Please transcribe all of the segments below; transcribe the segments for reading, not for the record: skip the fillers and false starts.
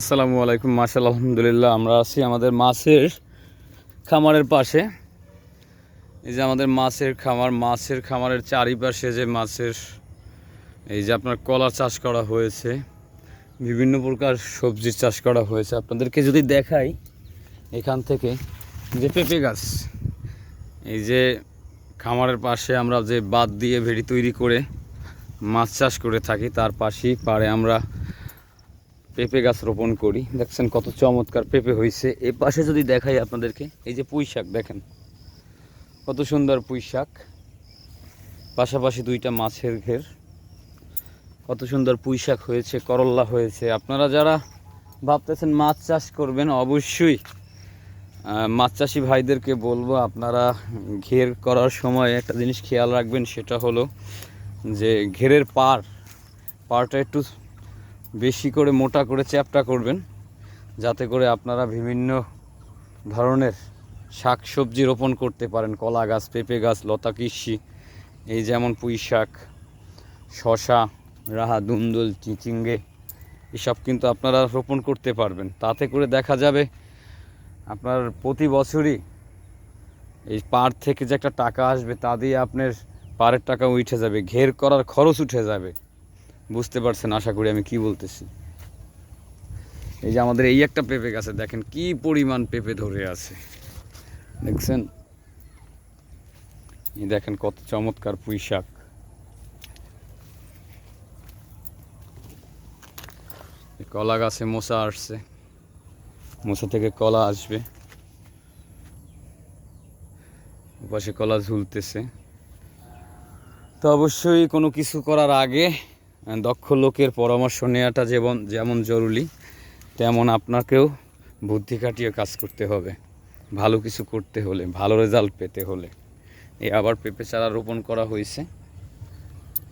আসসালামু আলাইকুম। মাশাআল্লাহ, আলহামদুলিল্লাহ। আমরা আছি আমাদের মাছের খামারের পাশে। এই যে আমাদের মাছের খামারের চারিপাশে যে মাছের এই যে আপনার কলা চাষ করা হয়েছে, বিভিন্ন প্রকার সবজির চাষ করা হয়েছে। আপনাদেরকে যদি দেখাই এখান থেকে যে পেঁপে গাছ, এই যে খামারের পাশে আমরা যে বাঁধ দিয়ে ভেড়ি তৈরি করে মাছ চাষ করে থাকি, তার পাশেই পাড়ে আমরা পেঁপে গাছ রোপণ করি। দেখছেন কত চমৎকার পেঁপে হয়েছে। এ পাশে যদি দেখাই আপনাদেরকে, এই যে পুঁই শাক দেখেন কত সুন্দর পুঁই শাক, পাশাপাশি দুইটা মাছের ঘের, কত সুন্দর পুঁই শাক হয়েছে, করল্লা হয়েছে। আপনারা যারা ভাবতেছেন মাছ চাষ করবেন, অবশ্যই মাছ চাষি ভাইদেরকে বলবো আপনারা ঘের করার সময় একটা জিনিস খেয়াল রাখবেন, সেটা হলো যে ঘেরের পাড়টা একটু বেশি করে মোটা করে চ্যাপ্টা করবেন, যাতে করে আপনারা বিভিন্ন ধরনের শাক সবজি রোপণ করতে পারেন। কলা গাছ, পেঁপে গাছ, লতা কৃষি, এই যেমন পুঁই শাক, শশা, রাহা, দুন্দুল, চিচিঙ্গে, এসব কিন্তু আপনারা রোপণ করতে পারবেন। তাতে করে দেখা যাবে আপনার প্রতি বছরই এই পাড় থেকে যে একটা টাকা আসবে, তা দিয়ে আপনার পাড়ের টাকা উঠে যাবে, ঘের করার খরচ উঠে যাবে। বুঝতে পারছেন আশা করি আমি কি বলতেছি। এই যে আমাদের এই একটা পেঁপে গাছে দেখেন কি পরিমাণ পেঁপে ধরে আছে, দেখছেন? এই দেখেন কত চমৎকার পুঁই শাক। কলা গাছে মোচা আসছে, মোচা থেকে কলা আসবে, ওপাশে কলা ঝুলতেছে। তো অবশ্যই কোনো কিছু করার আগে দক্ষ লোকের পরামর্শ নেওয়াটা যেমন জরুরি, তেমন আপনাকেও বুদ্ধি খাটিয়ে কাজ করতে হবে ভালো কিছু করতে হলে, ভালো রেজাল্ট পেতে হলে। এই আবার পেঁপে চারা রোপণ করা হয়েছে,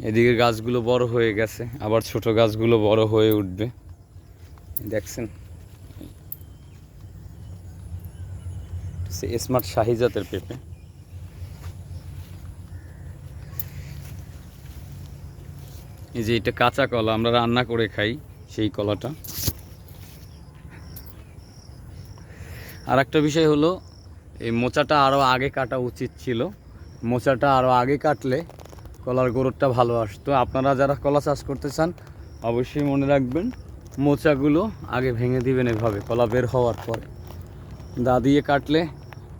এদিকে গাছগুলো বড় হয়ে গেছে, আবার ছোট গাছগুলো বড় হয়ে উঠবে। দেখছেন স্মার্ট শাহি জাতের পেঁপে। এই যে এটা কাঁচা কলা, আমরা রান্না করে খাই সেই কলাটা। আর একটা বিষয় হলো, এই মোচাটা আরও আগে কাটা উচিত ছিল। মোচাটা আরও আগে কাটলে কলার গোড়টা ভালো আসতো। আপনারা যারা কলা চাষ করতে চান অবশ্যই মনে রাখবেন, মোচাগুলো আগে ভেঙে দিবেন এভাবে কলা বের হওয়ার পরে। দা দিয়ে কাটলে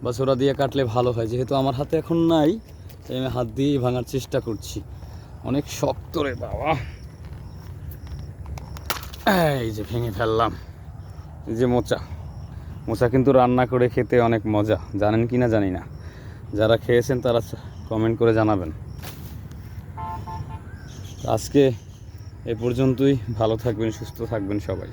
বা ছোরা দিয়ে কাটলে ভালো হয়। যেহেতু আমার হাতে এখন নাই, তাই আমি হাত দিয়েই ভাঙার চেষ্টা করছি। অনেক শক্ত রে বাবা। এই যে ভেঙে ফেললাম। এই যে মোচা কিন্তু রান্না করে খেতে অনেক মজা, জানেন কি না জানি না। যারা খেয়েছেন তারা কমেন্ট করে জানাবেন। আজকে এ পর্যন্তই। ভালো থাকবেন, সুস্থ থাকবেন সবাই।